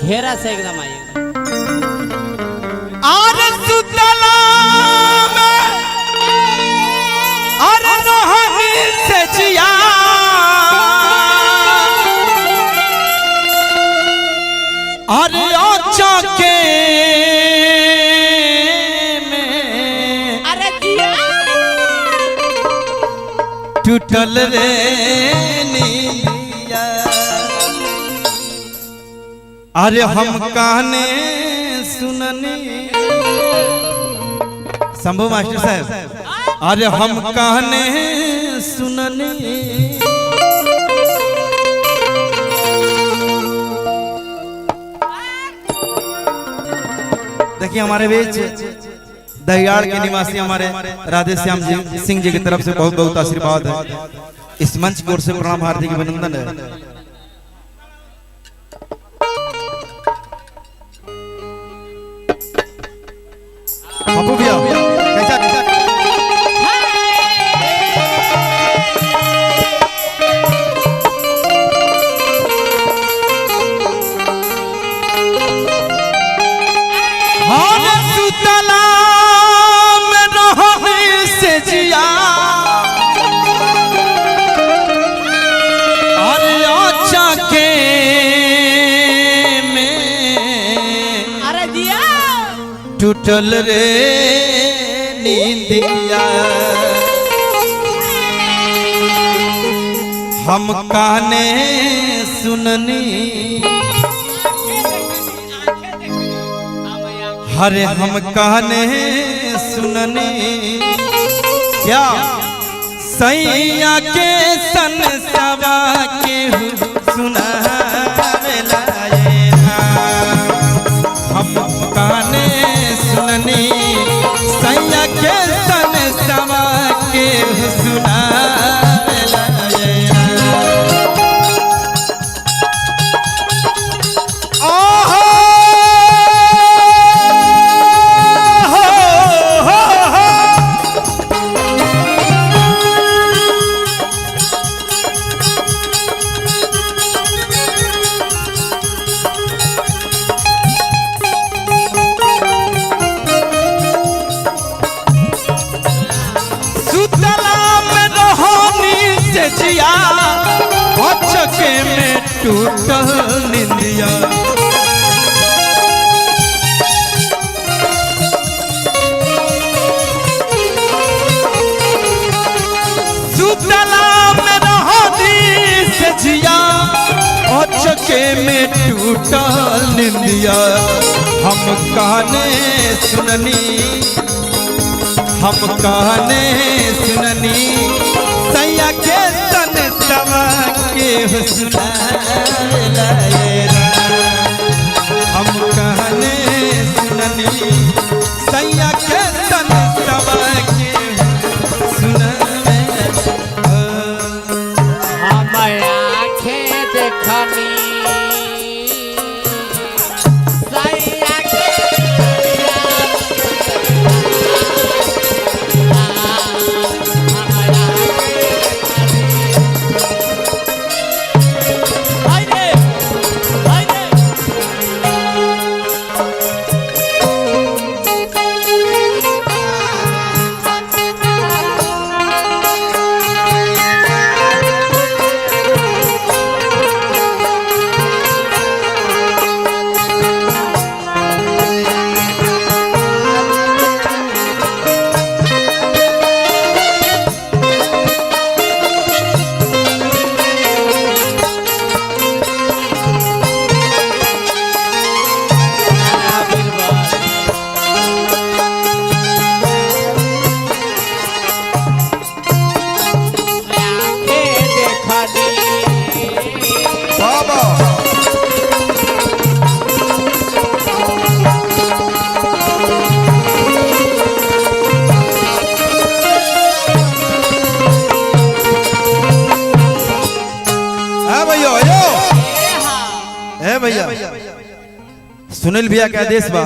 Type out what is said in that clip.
घेरा से एकदम आई। अरे सुतला में अरे रोहनी से जिया अरे आचा के में अरे जिया टूटल रे नीलिया। अरे हम कहने सुनने शंभू मास्टर साहब, अरे हम कहने सुनने देखिए हमारे बीच दहियाड़ के निवासी हमारे राधे श्याम जी सिंह जी की तरफ से बहुत बहुत आशीर्वाद है। इस मंच की ओर से प्रणाम हार्दिक अभिनंदन है। बाबू भैया कैसा सुतला में रोहनी से जिया अरे आचा के में अरे जिया टूटल रे नींदिया। हम कहने सुननी हरे हम कहने सुननी क्या सैया के सन सवा के सुना हम कहने सुननी सैया के सन सवा के सुना जिया के में टूटल निंदिया। सुतला में रोहनी से जिया के में टूटल निंदिया। हम कहने सुननी हम कहने सुननी सैया के तन सवा के सुना हम कहने सुननी सैया के तन सवा के सुना। हम आँखें देखनी सैया के भैया सुनील भैया का आदेश बा